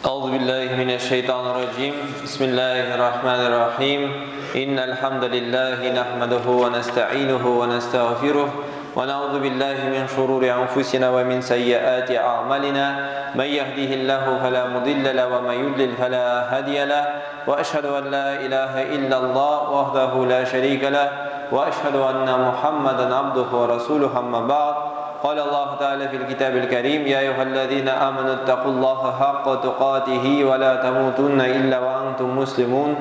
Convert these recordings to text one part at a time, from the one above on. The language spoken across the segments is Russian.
أعوذ بالله من الشيطان الرجيم بسم الله الرحمن الرحيم إن الحمد لله نحمده ونستعينه ونستغفره ونعوذ بالله من شرور أنفسنا ومن سيئات أعمالنا من يهده الله فلا مضل له ومن يضلل فلا هادي له وأشهد أن لا إله إلا الله وحده لا شريك له وأشهد أن محمدا عبده ورسوله أما بعد قال الله تعالى في الكتاب الكريم يا أيها الذين آمنوا اتقوا الله حق تقاته ولا تموتن إلا وأنتم مسلمون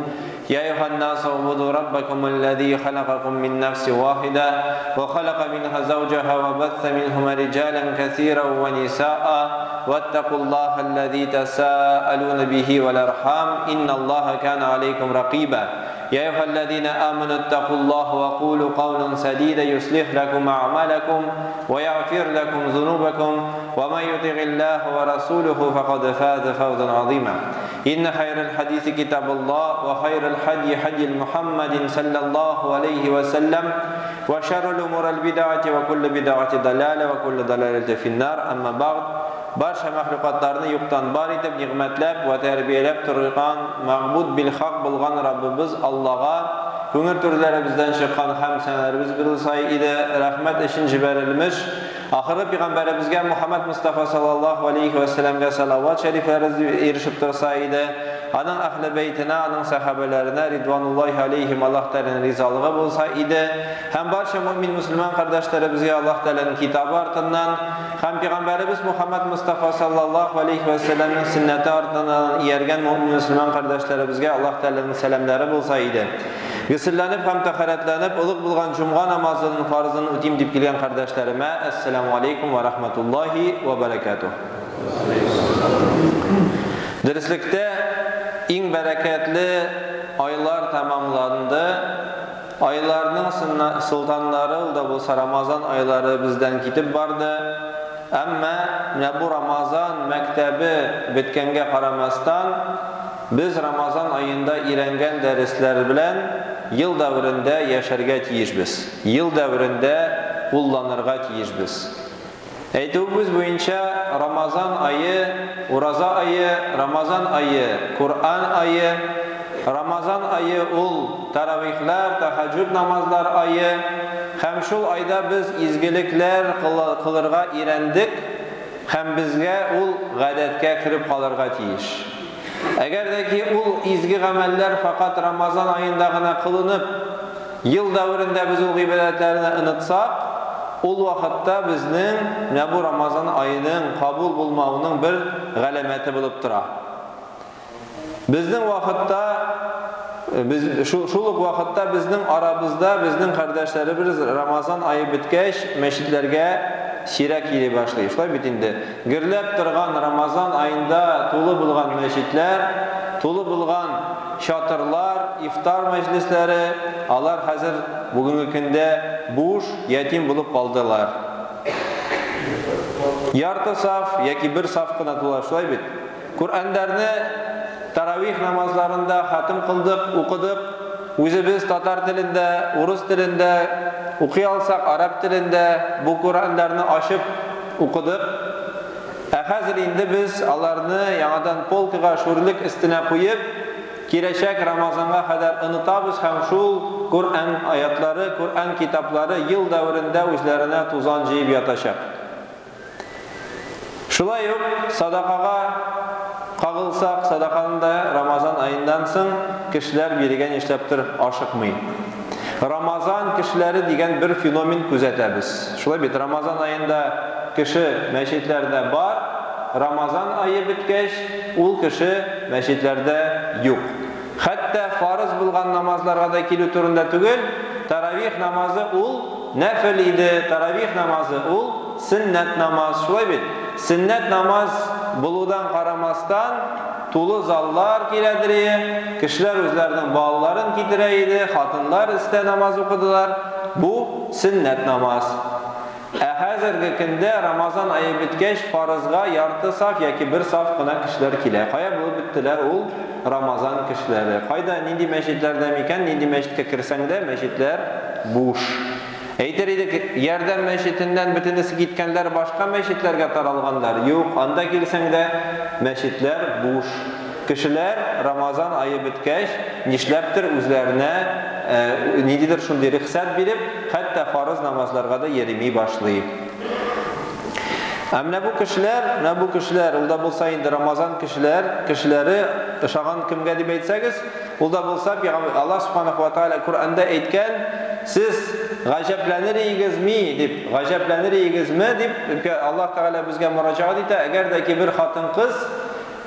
يا أيها الناس اعبدوا ربكم الذي خلقكم من نفس واحدة وخلق منها زوجها وبث منهما رجالا كثيرا ونساء واتقوا الله الذي تساءلون به والأرحام إن الله كان عليكم رقيبا يا أيها الذين آمنوا اتقوا الله وقولوا قولا سديدا يصلح لكم أعمالكم ويغفر لكم ذنوبكم ومن يطع الله ورسوله فقد فاز فوزا عظيما إن خير الحديث كتاب الله وخير الحدي حدي محمد صلى الله عليه وسلم وشر الأمور البدعة وكل بدعة ضلالة وكل ضلالة في النار أما بعد barcha mahluqatlarni yo'qdan bor etib ni'matlab va tarbiyalab turgan ma'bud bil haq bo'lgan Rabbimiz Allohga ko'ngil turlarimizdan chiqqan hamd sanolarimiz berilsa edi, rahmat uchun jibarilmish oxirgi payg'ambarimizga Muhammad Mustafa sallallohu alayhi va sallamga salovat shariflari erishib tursa edi, aning ahli baytina, aning sahabalarına ridvanullohi alayhim Alloh taolaning rizoligi bo'lsa edi, ham barcha mu'min musulmon qardoshlarimizni Alloh taolaning kitobi ortidan ham payg'ambarimiz Muhammad Mustafa sallallohu alayhi va sallamning sunnati ortidan yergan mu'min musulmon qardoshlarimizga Alloh taolaning salamlari bo'lsa edi. G'uslanib ham tahoratlanib ulug' bo'lgan juma namozining farzini o'tayim deb kelgan qardoshlarima assalomu alaykum va rahmatullohi va barakatuh. Darslikda eng barakatli oylar tamomlandi. Oylarning sultonlari da bo'lsa Ramazon oylari bizdan ketib bordi. Ammo bu Ramazon maktabi bitganga qaramasdan biz Ramazon oyida o'rgangan darslar bilan yil davrida yasharga tiyishmiz. Yil davrida qo'llanirga tiyishmiz. Aytuvimiz bo'yicha Ramazon oyi, Roza oyi, Ramazon oyi, Qur'on oyi, Ramazon oyi ul taravihlar, tahajjud namozlar oyi. Ham shu oyda biz izgiliklar qilirga o'rgandik, ham bizga ul g'adatga kirib qolirga tiyish. Agardaki ul izgi amallar faqat Ramazon oyindagina qilinib, yil davrida biz ul ibodatlarni unutsak, ul vaqtda bizning bu Ramazon oyining qabul bo'lmavining bir g'alamati bo'lib turadi. Bizning vaqtda shuluk vaqtda bizning aramizda bizning qardoshlarimiz Ramazon oyi bitgach masjidlarga sirak kela boshlaydi. Shulay bitindi. Girilib turgan Ramazon oyida to'li bo'lgan masjidlar, to'li bo'lgan shotirlar, iftor majlislari, ular hozir bugungi kunda bo'sh, yetim bo'lib qoldilar. Yarti saf yoki bir safqina to'la shulay bit. Qur'onlarni taravih namozlarida xatm qildik, o'qidik. O'zi biz tatar tilida, rus tilida o'qiy olsak, arab tilida bu Qur'onlarni oshib o'qidik. Hozir endi biz ularni yangidan polkaga sho'rlik istina qo'yib, kelajak Ramazonga qadar unutamiz ham shu Qur'on oyatlari, Qur'on kitoblari yil davrida o'zlarini tuzon jiyib yotashaq. Shulay yo'q, sadaqaga qag'ilsak, sadaqanda Ramazon oyidan so'ng kishilar bergan ishlab turib oshiqmaydi. Ramazon kishilari degan bir fenomen kuzatamiz. Shulay bit Ramazon oyida kishi masjidlarda bor, Ramazon oyi bitgach, ul kishi masjidlarda yo'q. Hatto farz bo'lgan namozlarga da kelib turunda tugul, taravih namozi ul nafil edi, taravih namozi ul sunnat namoz. Shulay bit sunnat namoz buludan qaramasdan to'li zallar keladi. Kishilar o'zlarining bolalarini keltiraydi, xotinlar ista namoz o'qidilar. Bu sunnat namoz. Hozirgi kunda Ramazon oyi bitgach farzga yarti saf yoki bir safgina kishilar keladi. Qo'ya bo'lib bitdilar u Ramazon kishilari. Qayda nindi masjidlarda ekan, nindi masjidga kirsangda masjidlar bo'sh. Әйтер идек, Ярдәм мәчетеннән бөтенесе киткәннәр башка мәчетләргә таралганнар. Юк, анда килсәң дә мәчетләр буш. Кешеләр Рамазан айы беткәч, нишләптер үзләренә ниндидер шундый рөхсәт биреп, хәтта фарыз намазларга да йөрми башлый. Менә бу кешеләр, ул да булса инде Рамазан кешеләре ошаган кемгә дип әйтсәгез, ул да булса Аллаһ Субханаһу ва Тааля Коръәндә әйткән, сез гаҗәпләнер игезме дип Аллаһ Тааля безгә мөрәҗәгать итә. Әгәр дә бер хатын-кыз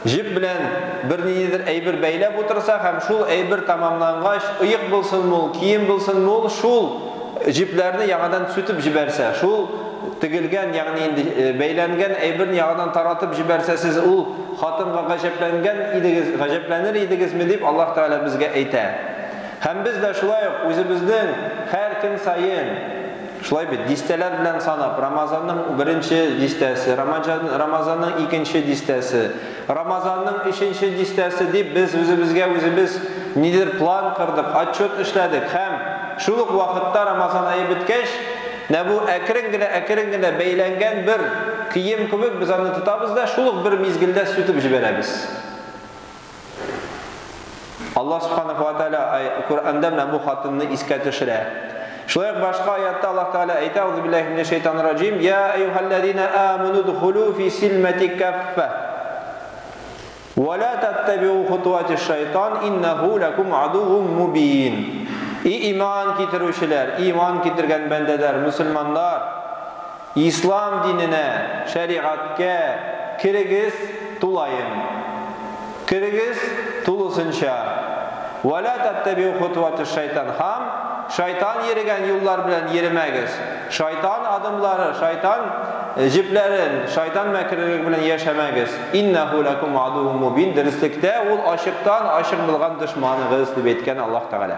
җип белән бер ниндидер әйбер бәйләп утырса һәм шул әйбер тамамлангач, ыек булсынмы ул, кием булсынмы ул, шул җипләрне яңадан сүтеп җибәрсә, шул тегелгән, ягъни инде бәйләнгән әйберне яңадан таратып җибәрсә, сез ул хатынга гаҗәпләнер идегезме дип Аллаһ Тааля безгә әйтә. Һәм без дә шулай ук үзебезнең һәр көн сайын шулай бит дистәләр белән санап, Рамазанның 1нче дистәсе, Рамазанның 2нче дистәсе, Рамазанның 3нче дистәсе дип без үзебез нидер план кырдык, отчет эшләдек һәм шул ук вакытта Рамазан айы биткәч, бу әкрен генә бәйләнгән бер кием кебек без аны тотабыз да шул ук бер мизгелдә сүтеп җибәрәбез. Аллаһ Субханаһу ва Тааля Коръәндә менә бу хатынны искә төшерә. Шулай башка аятта Аллаһ Тааля әйтә: "Аузу биллаһи минеш шайтанир раҗим. Я айюхаллазина аману дхулу фи силмати каффа. Ва ла таттабиу хутуатиш шайтан иннаху лакум адуввун мубин." И иман китерүчеләр, иман китергән бәндәләр, мусламаннар, ислам диненә, шәригатькә кирегез тулайым. Кирегез тулысынча. Ва ла таттабиу хутуатиш шайтан. Шайтан йөргән юллар белән йөрмәгез. Шайтан адымлары, шайтан җипләрен, шайтан мәкерлеге белән яшәмәгез. Иннаху лакум адуввун мубин. Дөрестлектә ул ачык булган дошманыгыз дип әйткән Аллаһ Тааля.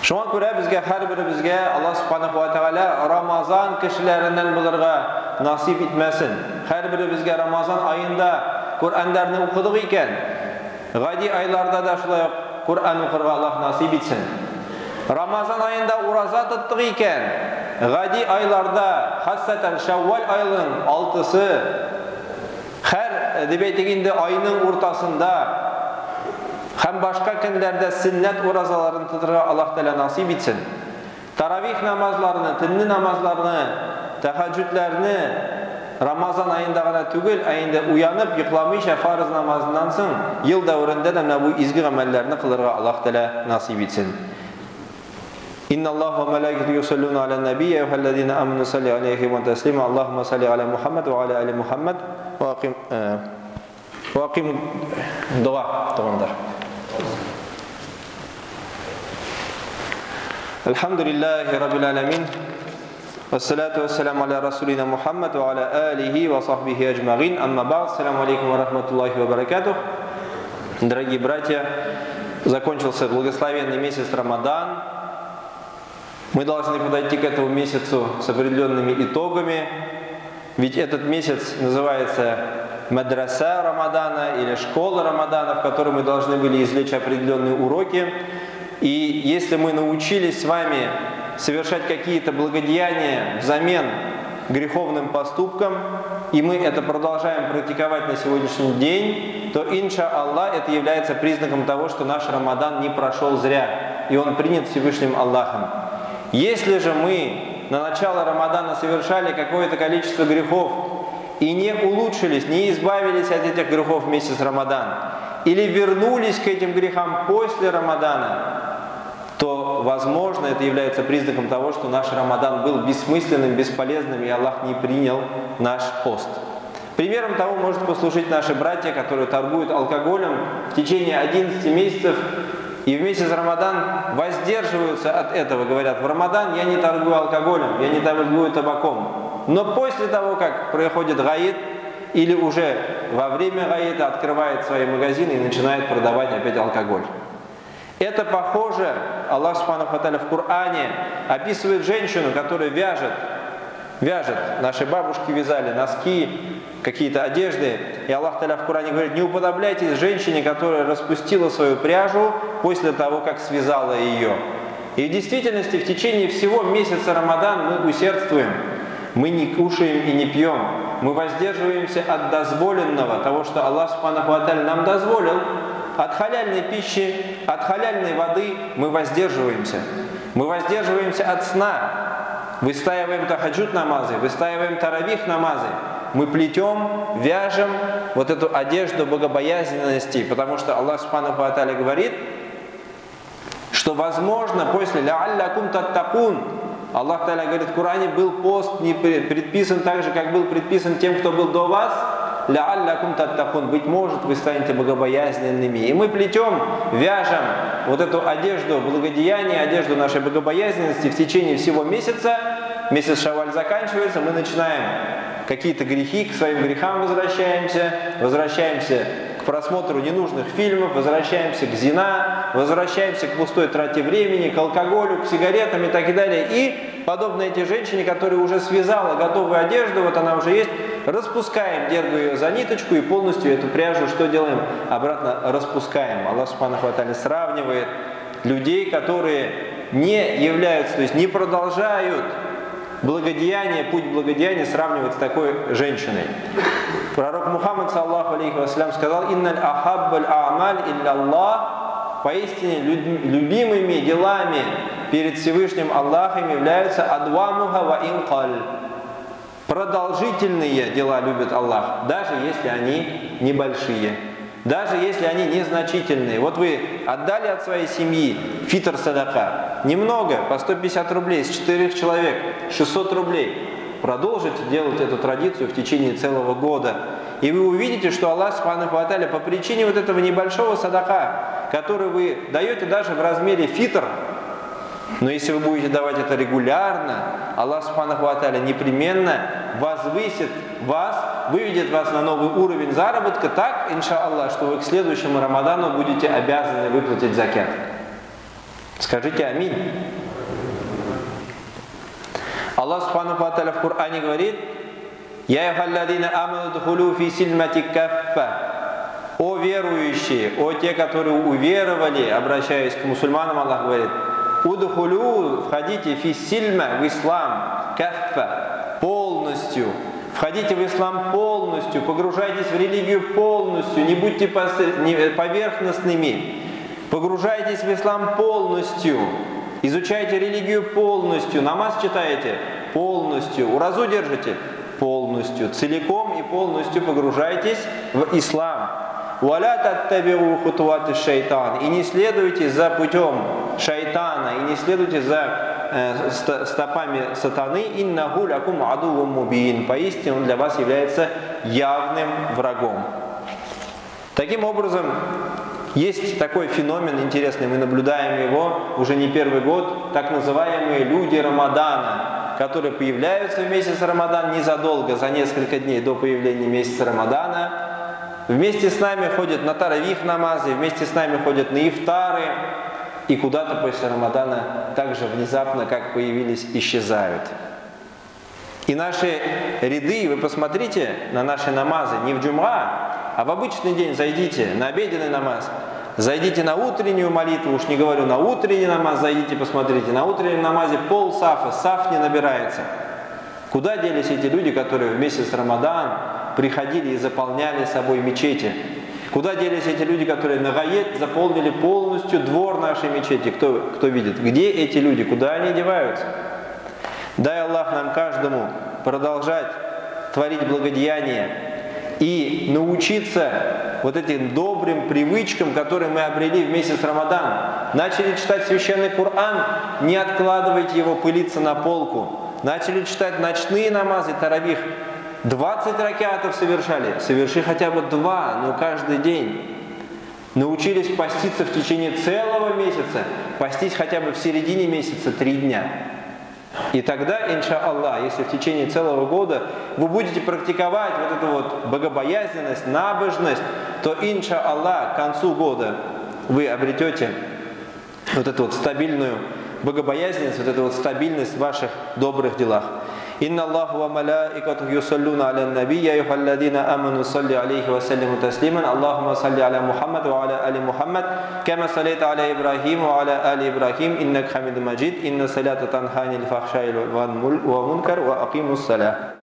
Шуңа күрә безгә һәрберебезгә Аллаһ Субханаһу ва Тааля Рамазан кешеләреннән булырга насип итмәсен. Һәрберебезгә Рамазан айында Коръәннәрне укыдык икән, гади айларда да шулай Коръән укырга Аллаһ насип итсен. Рамазан айында ураза тоттык икән, гади айларда, хәссәтән Шәввал айының 6-сы, һәр дип әйтик инде айның уртасында һәм башка көннәрдә сөннәт уразаларын тотырга Аллаһ Тааля насип итсен. Таравих намазларны, төнне намазларны, тәһаҗҗүдләрне Рамазан айында гына түгел, айында уянып йокламыйча фарыз намазыннан соң ел дәврендә дә бу изге гамәлләрне кылырга Аллаһ Тааля насип итсен. Инналлаһа ва малаикатуху юсаллуна алан набий, я айюхаллазина аману салли алейхи ва таслима. Аллаһумма салли аля Мухаммад ва аля али Мухаммад ва аким дуа тугандар. Алхамдулиллахи раббил аламин. Вассалату вассаламу аля расулина Мухаммад ва аля алихи ва сахбихи аджмаин. Амма ба'д. Ассаламу алейкум ва рахматуллахи ва баракатух. Дорогие братья, закончился благословенный месяц Рамадан. Мы должны подойти к этому месяцу с определенными итогами, ведь этот месяц называется мадраса Рамадана или школа Рамадана, в которой мы должны были извлечь определенные уроки. И если мы научились с вами совершать какие-то благодеяния взамен греховным поступкам, и мы это продолжаем практиковать на сегодняшний день, то, иншаллах, это является признаком того, что наш Рамадан не прошел зря, и он принят Всевышним Аллахом. Если же мы на начало Рамадана совершали какое-то количество грехов и не улучшились, не избавились от этих грехов вместе с Рамаданом, или вернулись к этим грехам после Рамадана, то, возможно, это является признаком того, что наш Рамадан был бессмысленным, бесполезным, и Аллах не принял наш пост. Примером того может послужить наши братья, которые торгуют алкоголем в течение 11 месяцев, и в месяц Рамадан воздерживаются от этого. Говорят: в Рамадан я не торгую алкоголем, я не торгую табаком. Но после того, как проходит гаид, или уже во время гаида открывает свои магазины и начинает продавать опять алкоголь. Это похоже, Аллах Субханаһу ва Тааля в Коране описывает женщину, которая вяжет. Наши бабушки вязали носки, какие-то одежды. И Аллах Тааля в Коране говорит: не уподобляйтесь женщине, которая распустила свою пряжу после того, как связала ее. И в действительности в течение всего месяца Рамадан мы усердствуем. Мы не кушаем и не пьем. Мы воздерживаемся от дозволенного, того, что Аллах Субханаху ва Тааля нам дозволил. От халяльной пищи, от халяльной воды мы воздерживаемся. Мы воздерживаемся от сна. Выстаиваем тахаджуд намазы, выстаиваем таравих намазы. Мы плетем, вяжем вот эту одежду богобоязненности, потому что Аллах Субханаху ва Тааля говорит, что возможно после «Ла'аллякум таттакун» Аллах Тааля говорит, в Коране был пост не предписан так же, как был предписан тем, кто был до вас. «Ла'аллякум таттакун» быть может, вы станете богобоязненными. И мы плетем, вяжем вот эту одежду благодеяния, одежду нашей богобоязненности в течение всего месяца. Месяц Шавваль заканчивается, мы начинаем какие-то грехи, к своим грехам возвращаемся к просмотру ненужных фильмов, возвращаемся к зина, возвращаемся к пустой трате времени, к алкоголю, к сигаретам и так далее. И, подобно этой женщине, которая уже связала готовую одежду, вот она уже есть, распускаем, дергаю ее за ниточку и полностью эту пряжу, что делаем? Обратно распускаем. Аллах Субханаху ва Тааля сравнивает людей, которые не являются, то есть не продолжают благодеяние, путь благодеяния сравнивать с такой женщиной. Пророк Мухаммад, саллаху алейхи вассалям, сказал: «Инналь ахаббаль а'маль илля-Аллах». Поистине любимыми делами перед Всевышним Аллахом являются адвамуха ва инкаль. Продолжительные дела любит Аллах, даже если они небольшие, даже если они незначительные. Вот вы отдали от своей семьи фитр садака, немного, по 150 рублей, с 4 человек, 600 рублей. Продолжите делать эту традицию в течение целого года. И вы увидите, что Аллах Субханаху ва Тааля по причине вот этого небольшого садака, который вы даете даже в размере фитр, но если вы будете давать это регулярно, Аллах Субханаху ва Тааля непременно возвысит вас, выведет вас на новый уровень заработка так, иншаллах, что вы к следующему Рамадану будете обязаны выплатить закят. Скажите аминь. Аллах Субханаху ва Тааля в Коране говорит: «Я юхалладина аману дхулу фи сильмати каффа». О верующие, о те, которые уверовали, обращаясь к мусульманам, Аллах говорит: «Удхулу», входите фи сильма, в ислам, каффа, полностью. Входите в ислам полностью, погружайтесь в религию полностью, не будьте поверхностными. Погружайтесь в ислам полностью. Изучайте религию полностью, намаз читаете полностью, уразу держите полностью, целиком и полностью погружайтесь в ислам. «Валя таттабиу хутуати шайтан». И не следуйте за путем шайтана, и не следуйте за стопами сатаны. «Иннаху лякум адувум мубин». Поистине он для вас является явным врагом. Таким образом, есть такой феномен интересный, мы наблюдаем его уже не первый год, так называемые люди Рамадана, которые появляются в месяц Рамадан незадолго, за несколько дней до появления месяца Рамадана. Вместе с нами ходят на таравих намазы, вместе с нами ходят на ифтары, и куда-то после Рамадана так же внезапно, как появились, исчезают. И наши ряды, вы посмотрите на наши намазы, не в джум'a, а в обычный день зайдите на обеденный намаз, зайдите на утреннюю молитву, уж не говорю на утренний намаз, зайдите, посмотрите, на утреннем намазе пол сафа, саф не набирается. Куда делись эти люди, которые в месяц Рамадан приходили и заполняли собой мечети? Куда делись эти люди, которые на гаед заполнили полностью двор нашей мечети? Кто видит? Где эти люди? Куда они деваются? Дай Аллах нам каждому продолжать творить благодеяния и научиться вот этим добрым привычкам, которые мы обрели в месяц Рамадан. Начали читать священный Коран, не откладывайте его пылиться на полку. Начали читать ночные намазы, таравих. 20 ракатов совершали. Соверши хотя бы 2, но каждый день. Научились поститься в течение целого месяца. Постись хотя бы в середине месяца 3 дня. И тогда, иншаллах, если в течение целого года вы будете практиковать вот эту вот богобоязненность, набожность, то, иншаллах, к концу года вы обретете вот эту вот стабильную богобоязненность, вот эту вот стабильность в ваших добрых делах. Innallaha wa malaikatahu yusalluna 'alan nabiy ya ayyuhalladzina amanu shallu 'alaihi wa sallimu tasliman. Allahumma shalli 'ala Muhammad wa 'ala ali Muhammad kama shallaita 'ala Ibrahim wa 'ala ali Ibrahim innaka Hamidum Majid. Inna salata tanha 'anil fahsya'i wal munkar wa aqimus shalah.